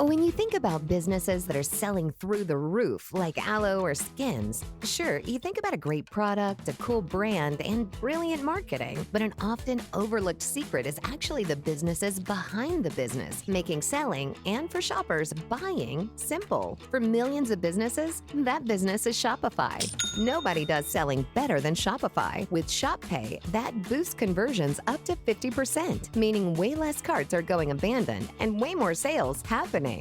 When you think about businesses that are selling through the roof, like aloe or skins, sure, you think about a great product, a cool brand, and brilliant marketing. But an often overlooked secret is actually the businesses behind the business, making selling and for shoppers, buying simple. For millions of businesses, that business is Shopify. Nobody does selling better than Shopify. With Shop Pay, that boosts conversions up to 50%, meaning way less carts are going abandoned and way more sales happening.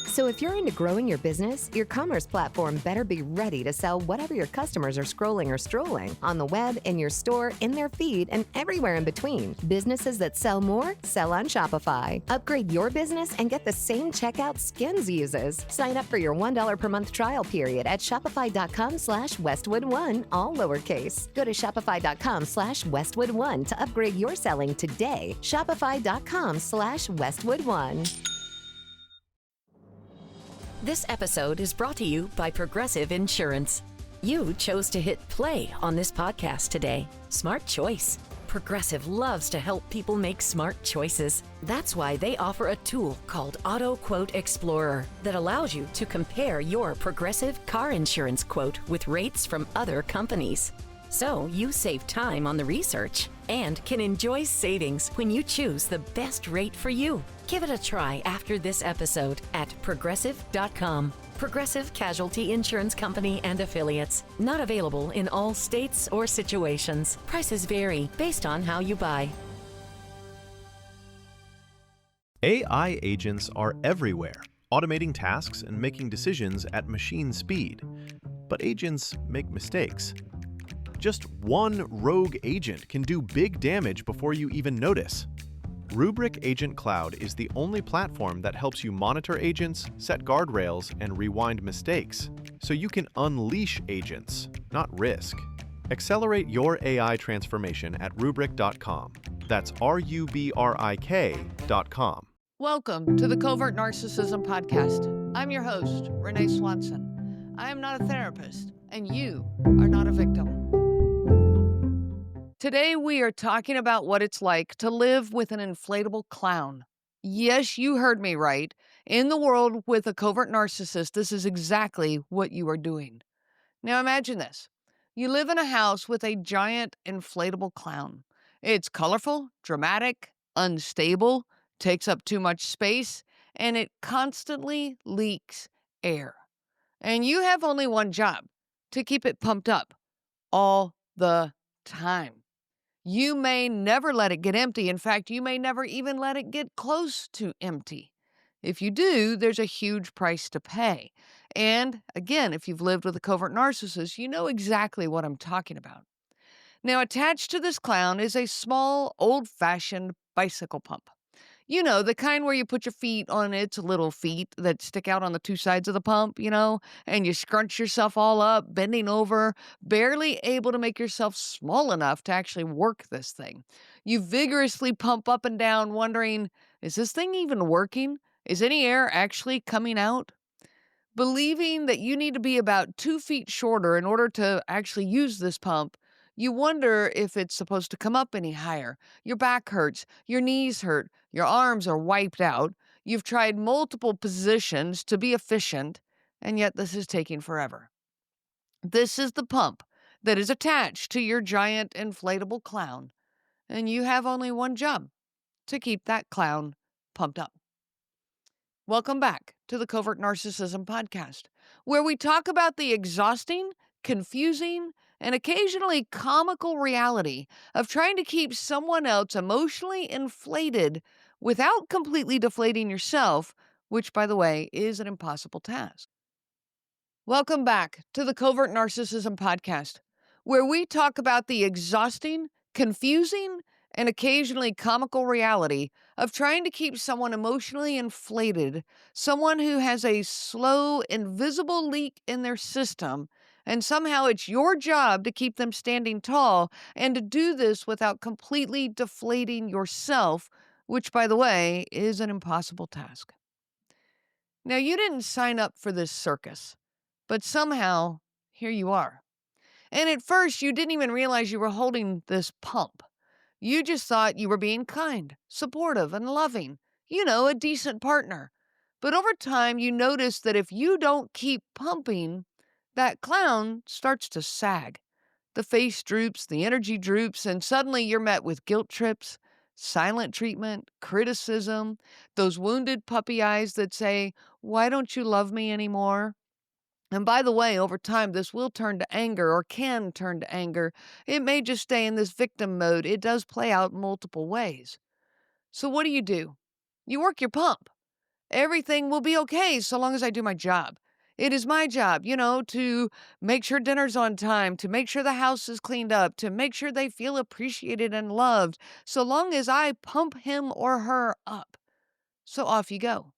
So if you're into growing your business, your commerce platform better be ready to sell whatever your customers are scrolling or strolling on the web, in your store, in their feed, and everywhere in between. Businesses that sell more sell on Shopify. Upgrade your business and get the same checkout Skins uses. Sign up for your $1 per month trial period at shopify.com/Westwood1, all lowercase. Go to shopify.com/Westwood1 to upgrade your selling today. Shopify.com/Westwood1. This episode is brought to you by Progressive Insurance. You chose to hit play on this podcast today. Smart choice. Progressive loves to help people make smart choices. That's why they offer a tool called Auto Quote Explorer that allows you to compare your Progressive car insurance quote with rates from other companies. So you save time on the research and can enjoy savings when you choose the best rate for you. Give it a try after this episode at Progressive.com. Progressive Casualty Insurance Company and Affiliates. Not available in all states or situations. Prices vary based on how you buy. AI agents are everywhere, automating tasks and making decisions at machine speed. But agents make mistakes. Just one rogue agent can do big damage before you even notice. Rubrik Agent Cloud is the only platform that helps you monitor agents, set guardrails, and rewind mistakes, so you can unleash agents, not risk. Accelerate your AI transformation at Rubrik.com. That's RUBRIK.com. Welcome to the Covert Narcissism podcast. I'm your host, Renee Swanson. I am not a therapist, and you are not a victim. Today, we are talking about what it's like to live with an inflatable clown. Yes, you heard me right. In the world with a covert narcissist, this is exactly what you are doing. Now imagine this. You live in a house with a giant inflatable clown. It's colorful, dramatic, unstable, takes up too much space, and it constantly leaks air. And you have only one job, to keep it pumped up all the time. You may never let it get empty. In fact, you may never even let it get close to empty. If you do, there's a huge price to pay. And again, if you've lived with a covert narcissist, you know exactly what I'm talking about. Now, attached to this clown is a small, old-fashioned bicycle pump. You know, the kind where you put your feet on its little feet that stick out on the two sides of the pump, and you scrunch yourself all up, bending over, barely able to make yourself small enough to actually work this thing. You vigorously pump up and down, wondering, is this thing even working? Is any air actually coming out? Believing that you need to be about 2 feet shorter in order to actually use this pump, you wonder if it's supposed to come up any higher. Your back hurts, your knees hurt, your arms are wiped out. You've tried multiple positions to be efficient, and yet this is taking forever. This is the pump that is attached to your giant inflatable clown, and you have only one job, to keep that clown pumped up. Welcome back to the Covert Narcissism podcast, where we talk about the exhausting, confusing, and occasionally comical reality of trying to keep someone else emotionally inflated without completely deflating yourself, which, by the way, is an impossible task. Welcome back to the Covert Narcissism podcast, where we talk about the exhausting, confusing, and occasionally comical reality of trying to keep someone emotionally inflated, someone who has a slow, invisible leak in their system, and somehow it's your job to keep them standing tall and to do this without completely deflating yourself, which, by the way, is an impossible task. Now, you didn't sign up for this circus, but somehow here you are. And at first, you didn't even realize you were holding this pump. You just thought you were being kind, supportive, and loving. A decent partner. But over time, you notice that if you don't keep pumping, that clown starts to sag. The face droops, the energy droops, and suddenly you're met with guilt trips, silent treatment, criticism, those wounded puppy eyes that say, "Why don't you love me anymore?" And by the way, over time, this will turn to anger or can turn to anger. It may just stay in this victim mode. It does play out multiple ways. So what do? You work your pump. Everything will be okay so long as I do my job. It is my job, to make sure dinner's on time, to make sure the house is cleaned up, to make sure they feel appreciated and loved, so long as I pump him or her up. So off you go.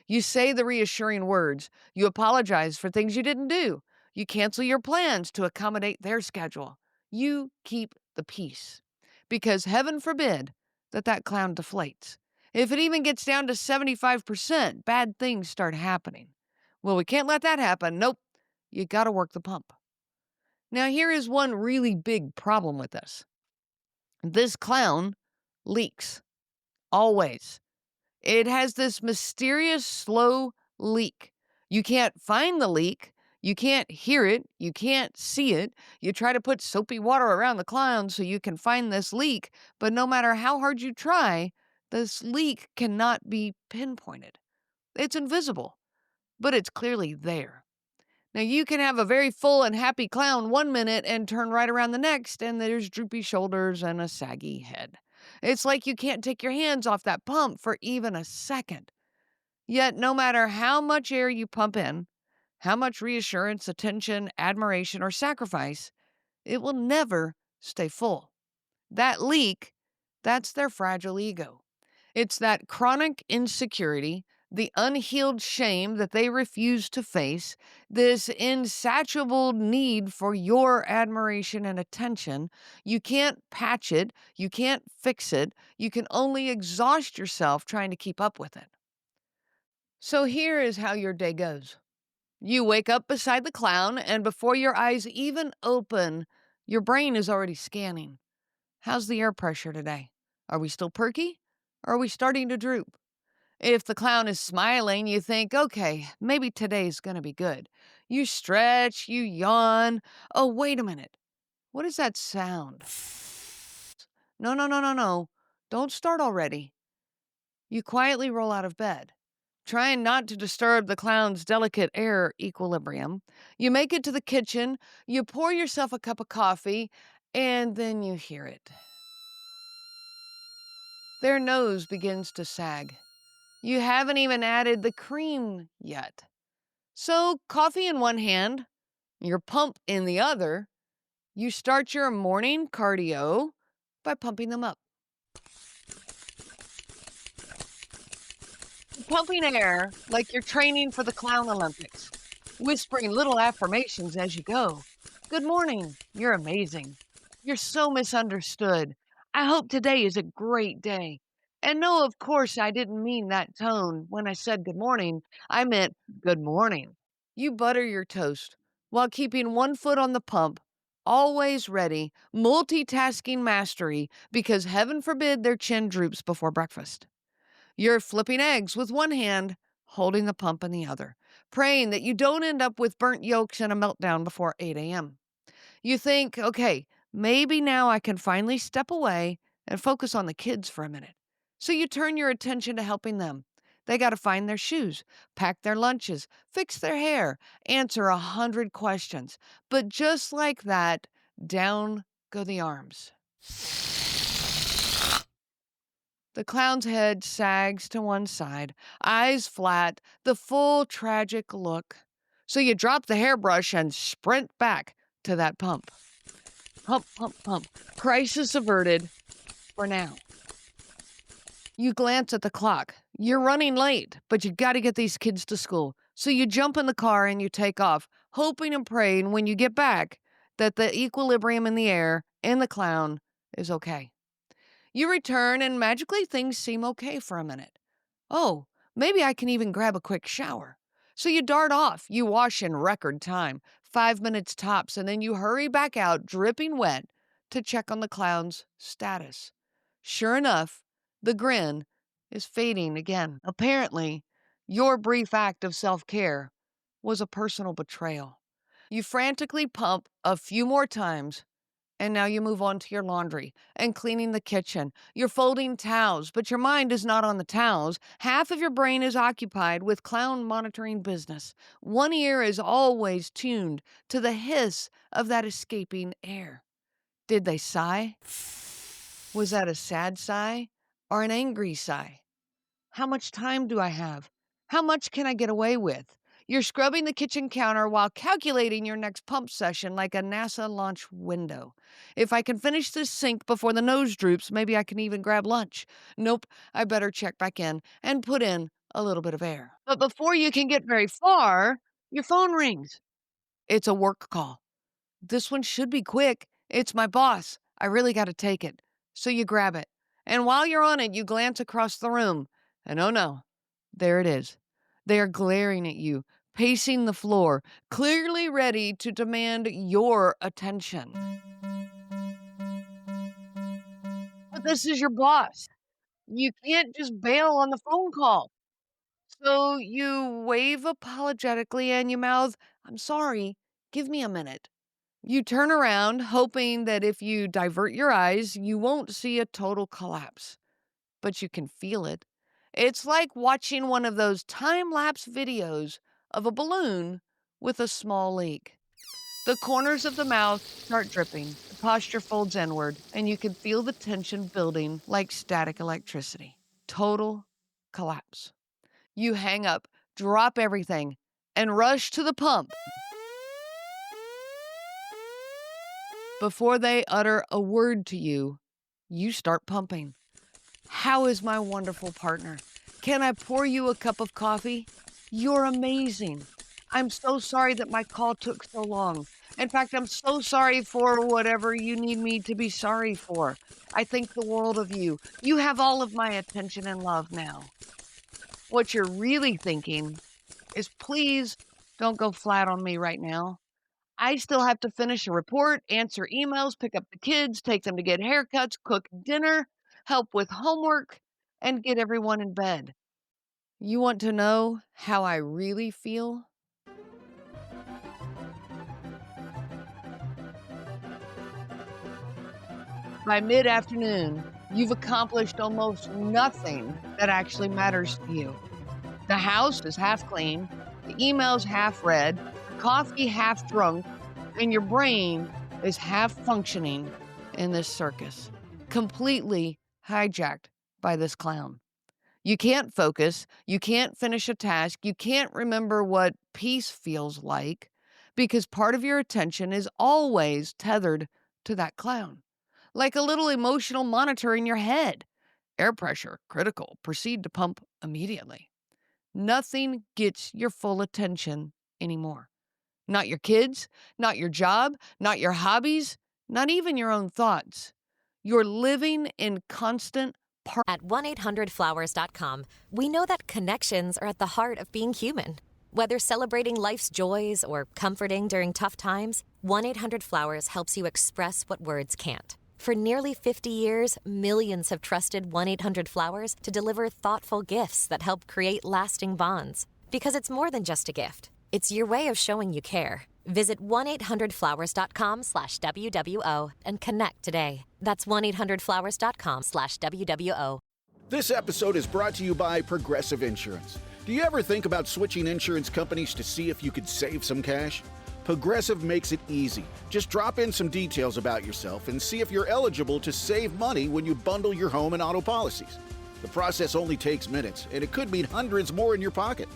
You say the reassuring words. You apologize for things you didn't do. You cancel your plans to accommodate their schedule. You keep the peace. Because heaven forbid that clown deflates. If it even gets down to 75%, bad things start happening. Well, we can't let that happen. Nope. You got to work the pump. Now, here is one really big problem with this. This clown leaks. Always. It has this mysterious slow leak. You can't find the leak. You can't hear it. You can't see it. You try to put soapy water around the clown so you can find this leak, but no matter how hard you try, this leak cannot be pinpointed. It's invisible, but it's clearly there. Now, you can have a very full and happy clown one minute and turn right around the next, and there's droopy shoulders and a saggy head. It's like you can't take your hands off that pump for even a second. Yet, no matter how much air you pump in, how much reassurance, attention, admiration, or sacrifice, it will never stay full. That leak, that's their fragile ego. It's that chronic insecurity, the unhealed shame that they refuse to face, this insatiable need for your admiration and attention. You can't patch it. You can't fix it. You can only exhaust yourself trying to keep up with it. So here is how your day goes. You wake up beside the clown, and before your eyes even open, your brain is already scanning. How's the air pressure today? Are we still perky? Or are we starting to droop? If the clown is smiling, you think, okay, maybe today's going to be good. You stretch, you yawn. Oh, wait a minute. What is that sound? No. Don't start already. You quietly roll out of bed. Trying not to disturb the clown's delicate air equilibrium, you make it to the kitchen, you pour yourself a cup of coffee, and then you hear it. Their nose begins to sag. You haven't even added the cream yet. So, coffee in one hand, your pump in the other, you start your morning cardio by pumping them up. Pumping air like you're training for the Clown Olympics, whispering little affirmations as you go. Good morning. You're amazing. You're so misunderstood. I hope today is a great day. And no, of course, I didn't mean that tone. When I said good morning, I meant good morning. You butter your toast while keeping one foot on the pump, always ready, multitasking mastery, because heaven forbid their chin droops before breakfast. You're flipping eggs with one hand, holding the pump in the other, praying that you don't end up with burnt yolks and a meltdown before 8 a.m. You think, okay, maybe now I can finally step away and focus on the kids for a minute. So you turn your attention to helping them. They got to find their shoes, pack their lunches, fix their hair, answer 100 questions. But just like that, down go the arms. The clown's head sags to one side, eyes flat, the full tragic look. So you drop the hairbrush and sprint back to that pump. Pump, pump, pump. Crisis averted for now. You glance at the clock. You're running late, but you got to get these kids to school. So you jump in the car and you take off, hoping and praying when you get back that the equilibrium in the air and the clown is okay. You return and magically things seem okay for a minute. Oh, maybe I can even grab a quick shower. So you dart off. You wash in record time, 5 minutes tops, and then you hurry back out, dripping wet, to check on the clown's status. Sure enough, the grin is fading again. Apparently, Your brief act of self-care was a personal betrayal. You frantically pump a few more times, and now you move on to your laundry and cleaning the kitchen. You're folding towels, but your mind is not on the towels. Half of your brain is occupied with clown monitoring business. One ear is always tuned to the hiss of that escaping air. Did they sigh? Was that a sad sigh or an angry sigh? How much time do I have? How much can I get away with? You're scrubbing the kitchen counter while calculating your next pump session like a NASA launch window. If I can finish this sink before the nose droops, maybe I can even grab lunch. Nope, I better check back in and put in a little bit of air. But before you can get very far, your phone rings. It's a work call. This one should be quick. It's my boss. I really got to take it. So you grab it. And while you're on it, you glance across the room. And oh no, there it is. They are glaring at you, pacing the floor, clearly ready to demand your attention. But this is your boss. You can't just bail on the phone call. So you wave apologetically and you mouth, "I'm sorry, give me a minute." You turn around, hoping that if you divert your eyes, you won't see a total collapse. But you can feel it. It's like watching one of those time-lapse videos of a balloon with a small leak. The corners of the mouth start dripping, the posture folds inward, and you can feel the tension building like static electricity. Total collapse. You hang up, drop everything, and rush to the pump. Before they utter a word to you, you start pumping. How is my wonderful partner? Can I pour you a cup of coffee? You're amazing. I'm so sorry that my call took so long. In fact, I'm so sorry for whatever you need me to be sorry for. I think the world of you. You have all of my attention and love now. What you're really thinking is, please don't go flat on me right now. I still have to finish a report, answer emails, pick up the kids, take them to get haircuts, cook dinner, help with homework, and get everyone in bed. You want to know how I really feel? By mid-afternoon, you've accomplished almost nothing that actually matters to you. The house is half clean, the email's half read, the coffee half drunk, and your brain is half functioning in this circus, completely hijacked by this clown. You can't focus, you can't finish a task, you can't remember what peace feels like, because part of your attention is always tethered to that clown, like a little emotional monitor in your head. Air pressure, critical, proceed to pump immediately. Nothing gets your full attention anymore. Not your kids, not your job, not your hobbies, not even your own thoughts. You're living in constant At 1-800-Flowers.com, we know that connections are at the heart of being human. Whether celebrating life's joys or comforting during tough times, 1-800-Flowers helps you express what words can't. For nearly 50 years, millions have trusted 1-800-Flowers to deliver thoughtful gifts that help create lasting bonds. Because it's more than just a gift. It's your way of showing you care. Visit 1-800-Flowers.com/WWO and connect today. That's 1-800-Flowers.com/WWO. This episode is brought to you by Progressive Insurance. Do you ever think about switching insurance companies to see if you could save some cash? Progressive makes it easy. Just drop in some details about yourself and see if you're eligible to save money when you bundle your home and auto policies. The process only takes minutes, and it could mean hundreds more in your pocket.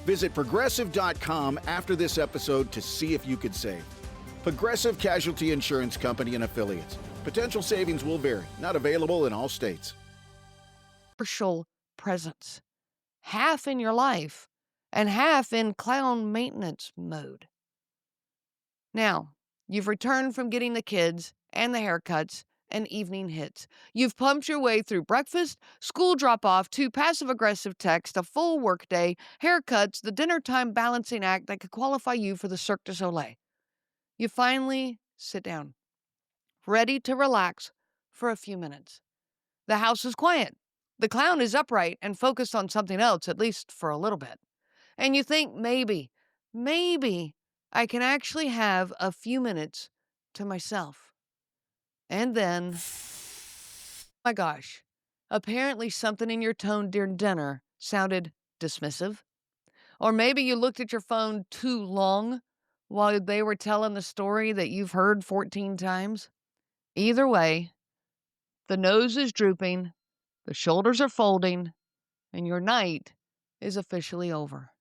Visit Progressive.com after this episode to see if you could save. Progressive Casualty Insurance Company and Affiliates. Potential savings will vary. Not available in all states. commercial presence. Half in your life and half in clown maintenance mode. Now, you've returned from getting the kids and the haircuts and evening hits. You've pumped your way through breakfast, school drop-off, to passive-aggressive text, a full workday, haircuts, the dinner time balancing act that could qualify you for the Cirque du Soleil. You finally sit down, ready to relax for a few minutes. The house is quiet. The clown is upright and focused on something else, at least for a little bit. And you think maybe I can actually have a few minutes to myself. And then, my gosh, apparently something in your tone during dinner sounded dismissive. Or maybe you looked at your phone too long while they were telling the story that you've heard 14 times. Either way, the nose is drooping, the shoulders are folding, and your night is officially over.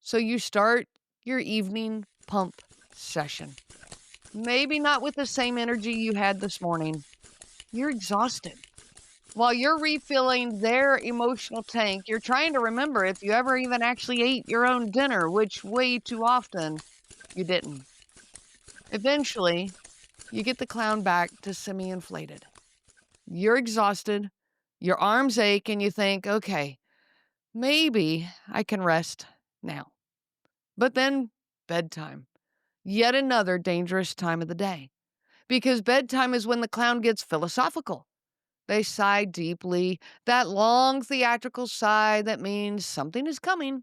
So you start your evening pump session. Maybe not with the same energy you had this morning. You're exhausted. While you're refilling their emotional tank, you're trying to remember if you ever even actually ate your own dinner, which way too often you didn't. Eventually, you get the clown back to semi-inflated. You're exhausted, your arms ache, and you think, okay, maybe I can rest now. But then bedtime, yet another dangerous time of the day. Because bedtime is when the clown gets philosophical. They sigh deeply, that long theatrical sigh that means something is coming.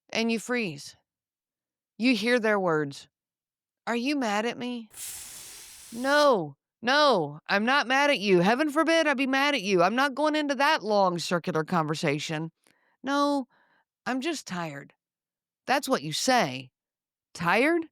And you freeze. You hear their words. Are you mad at me? No, I'm not mad at you. Heaven forbid I be mad at you. I'm not going into that long circular conversation. No, I'm just tired. That's what you say. Tired?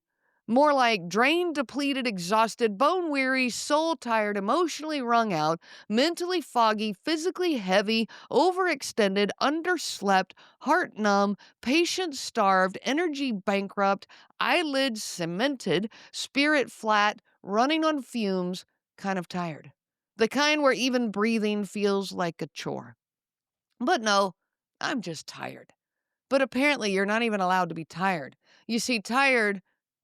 More like drained, depleted, exhausted, bone-weary, soul-tired, emotionally wrung out, mentally foggy, physically heavy, overextended, underslept, heart-numb, patience-starved, energy bankrupt, eyelids cemented, spirit flat, running on fumes, kind of tired. The kind where even breathing feels like a chore. But no, I'm just tired. But apparently you're not even allowed to be tired. You see, tired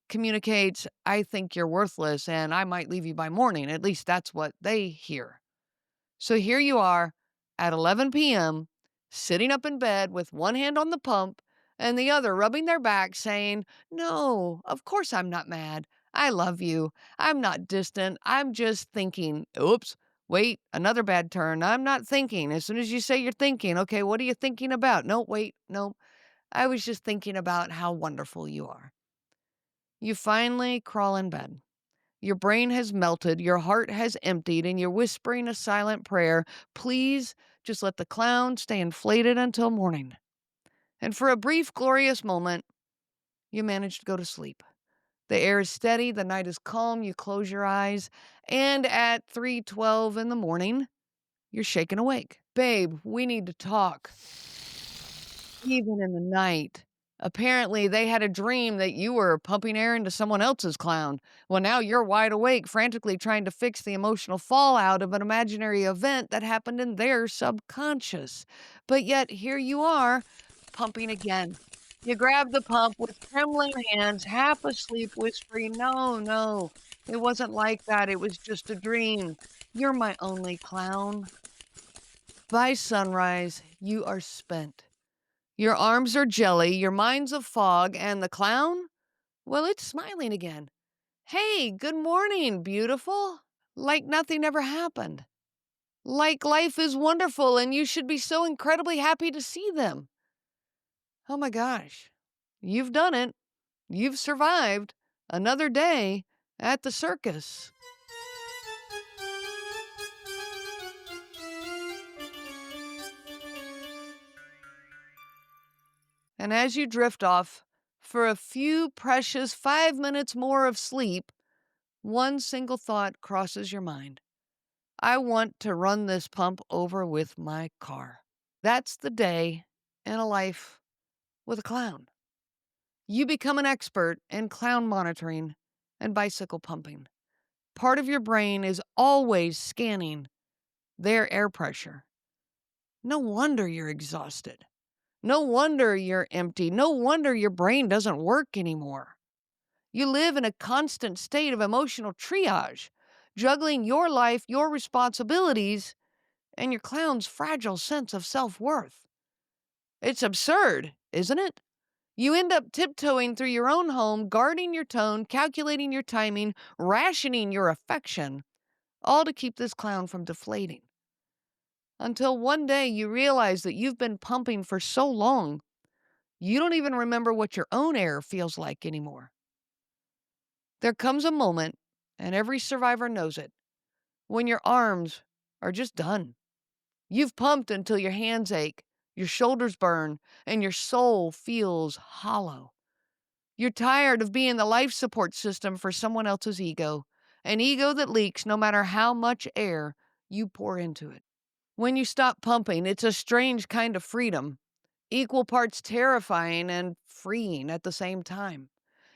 communicates, I think you're worthless and I might leave you by morning. At least that's what they hear. So here you are at 11 p.m., sitting up in bed with one hand on the pump and the other rubbing their back saying, no, of course I'm not mad. I love you. I'm not distant. I'm just thinking. Oops. Wait, another bad turn. I'm not thinking. As soon as you say you're thinking, okay, what are you thinking about? No, wait, no. I was just thinking about how wonderful you are. You finally crawl in bed. Your brain has melted, your heart has emptied, and you're whispering a silent prayer. Please just let the clown stay inflated until morning. And for a brief, glorious moment, you manage to go to sleep. The air is steady, the night is calm, you close your eyes, and at 3:12 in the morning, you're shaken awake. Babe, we need to talk. Even in the night. Apparently, they had a dream that you were pumping air into someone else's clown. Well, now you're wide awake, frantically trying to fix the emotional fallout of an imaginary event that happened in their subconscious. But yet, here you are, pumping again. You grab the pump with trembling hands, half asleep, whispering, no, it wasn't like that. It was just a dream. You're my only clown. By sunrise, you are spent. Your arms are jelly, your mind's a fog, and the clown? Well, it's smiling again. Hey, good morning, beautiful. Like nothing ever happened. Like life is wonderful and you should be so incredibly happy to see them. Oh my gosh, you've done it. You've survived another day at the circus. And as you drift off for a few precious 5 minutes more of sleep, one single thought crosses your mind. I want to run this pump over with my car. That's the day in a life with a clown. You become an expert in clown monitoring and bicycle pumping. Part of your brain is always scanning their air pressure. No wonder you're exhausted. No wonder you're empty. No wonder your brain doesn't work anymore. You live in a constant state of emotional triage, juggling your life, your responsibilities, and your clown's fragile sense of self-worth. It's absurd, isn't it? You end up tiptoeing through your own home, guarding your tone, calculating your timing, rationing your affection, all to keep this clown from deflating. Until one day you realize that you've been pumping for so long, you don't even remember what your own air feels like anymore. There comes a moment, and every survivor knows it, when your arms are just done. You've pumped until your hands ache, your shoulders burn, and your soul feels hollow. You're tired of being the life support system for someone else's ego, an ego that leaks no matter how much air you pour into it. When you stop pumping, it's a strange kind of freedom, equal parts terrifying and freeing at the same time.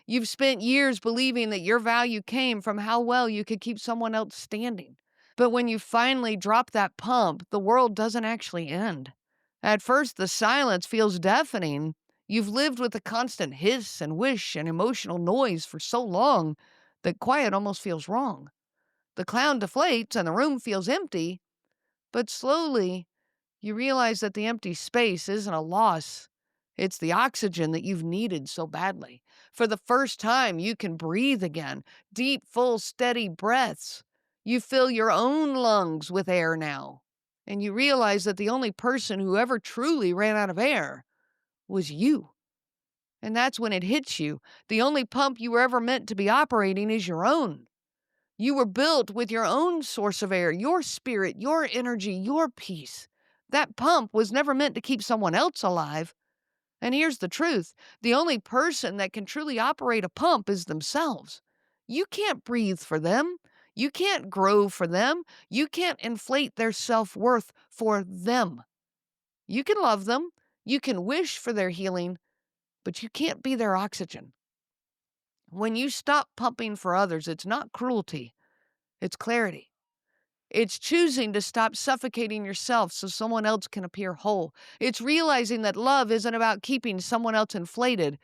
You've spent years believing that your value came from how well you could keep someone else standing. But when you finally drop that pump, the world doesn't actually end. At first, the silence feels deafening. You've lived with the constant hiss and whish and emotional noise for so long that quiet almost feels wrong. The clown deflates and the room feels empty, but slowly you realize that the empty space isn't a loss. It's the oxygen that you've needed so badly. For the first time, you can breathe again, deep, full, steady breaths. You fill your own lungs with air now. And you realize that the only person who ever truly ran out of air was you. And that's when it hits you. The only pump you were ever meant to be operating is your own. You were built with your own source of air, your spirit, your energy, your peace. That pump was never meant to keep someone else alive. And here's the truth. The only person that can truly operate a pump is themselves. You can't breathe for them. You can't grow for them. You can't inflate their self-worth for them. You can love them. You can wish for their healing, but you can't be their oxygen. When you stop pumping for others, it's not cruelty. It's clarity. It's choosing to stop suffocating yourself so someone else can appear whole. It's realizing that love isn't about keeping someone else inflated.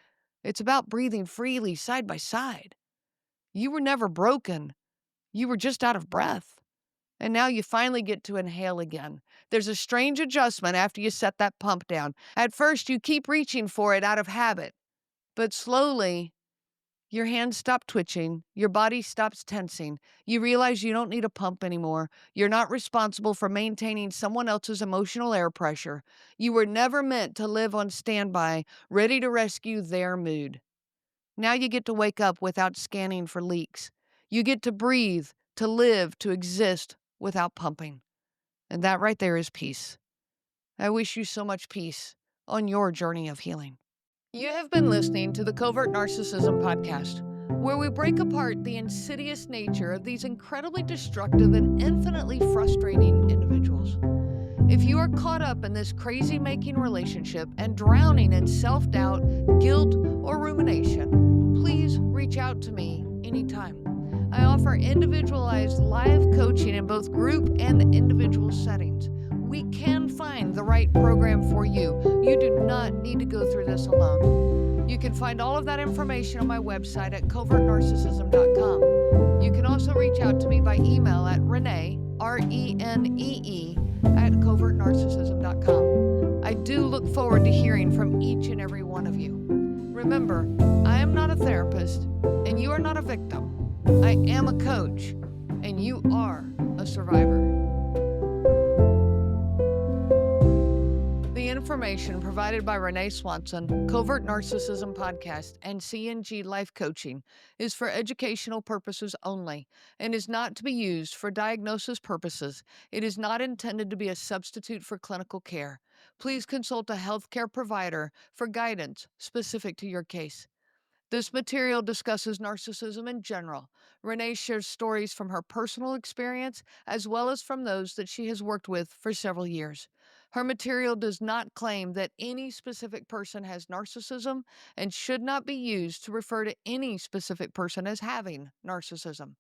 It's about breathing freely side by side. You were never broken. You were just out of breath. And now you finally get to inhale again. There's a strange adjustment after you set that pump down. At first, you keep reaching for it out of habit. But slowly, your hands stop twitching. Your body stops tensing. You realize you don't need a pump anymore. You're not responsible for maintaining someone else's emotional air pressure. You were never meant to live on standby, ready to rescue their mood. Now you get to wake up without scanning for leaks. You get to breathe, to live, to exist without pumping. And that right there is peace. I wish you so much peace on your journey of healing. You have been listening to the Covert Narcissism podcast, where we break apart the insidious nature of these incredibly destructive and infinitely frustrating individuals. If you are caught up in this crazy-making relationship and drowning in self-doubt, guilt, or rumination, please reach out to me anytime. I offer individualized live coaching in both group and individual settings. We can find the right program for you. You do not need to go through this alone. You can find all of that information on my website at covertnarcissism.com. You can also reach out to me by email at Renee, RENEE, at covertnarcissism.com. I do look forward to hearing from each and every one of you. Remember, I am not a therapist, and you are not a victim. I am a coach, and you are a survivor. The information provided by Renee Swanson, Covert Narcissism Podcast, and CNG Life Coaching is for educational purposes only and is not to be used for diagnosis purposes. It is not intended to be a substitute for clinical care. Please consult a healthcare provider for guidance specific to your case. This material discusses narcissism in general. Renee shares stories from her personal experience as well as from those that she has worked with for several years. Her material does not claim that any specific person has narcissism and should not be used to refer to any specific person as having narcissism.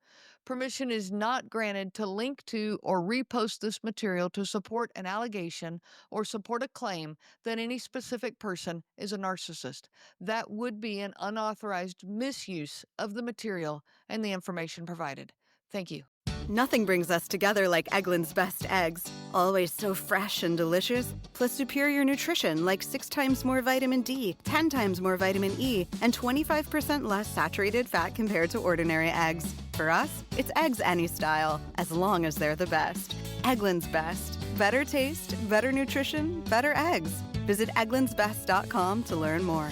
Permission is not granted to link to or repost this material to support an allegation or support a claim that any specific person is a narcissist. That would be an unauthorized misuse of the material and the information provided. Thank you. Nothing brings us together like Eggland's best eggs. Always so fresh and delicious, plus superior nutrition like 6 times more vitamin D, 10 times more vitamin E, and 25% less saturated fat compared to ordinary eggs. For us, it's eggs any style, as long as they're the best. Eggland's best. Better taste, better nutrition, better eggs. Visit egglandsbest.com to learn more.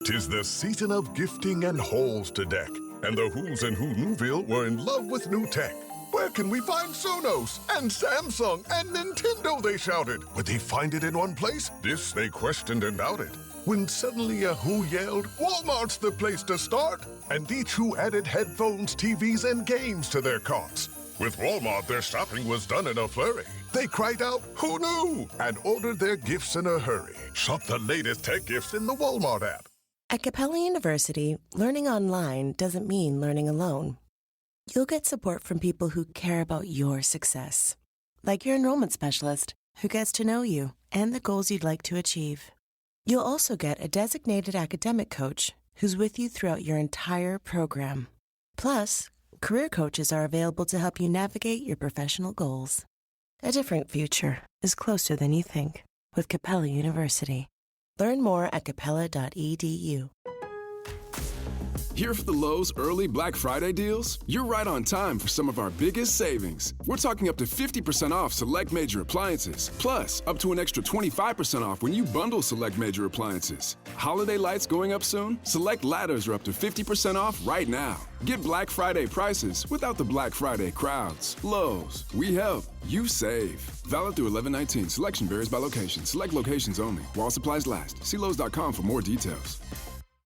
'Tis the season of gifting and halls to deck, and the Who's and Who Newville were in love with new tech. Where can we find Sonos and Samsung and Nintendo, they shouted. Would they find it in one place? This they questioned and doubted. When suddenly a Who yelled, Walmart's the place to start! And each Who added headphones, TVs, and games to their carts. With Walmart, their shopping was done in a flurry. They cried out, Who knew? And ordered their gifts in a hurry. Shop the latest tech gifts in the Walmart app. At Capella University, learning online doesn't mean learning alone. You'll get support from people who care about your success, like your enrollment specialist who gets to know you and the goals you'd like to achieve. You'll also get a designated academic coach who's with you throughout your entire program. Plus, career coaches are available to help you navigate your professional goals. A different future is closer than you think with Capella University. Learn more at capella.edu. Here for the Lowe's early Black Friday deals? You're right on time for some of our biggest savings. We're talking up to 50% off select major appliances, plus up to an extra 25% off when you bundle select major appliances. Holiday lights going up soon? Select ladders are up to 50% off right now. Get Black Friday prices without the Black Friday crowds. Lowe's, we help, you save. Valid through 11/19. Selection varies by location. Select locations only. While supplies last. See Lowe's.com for more details.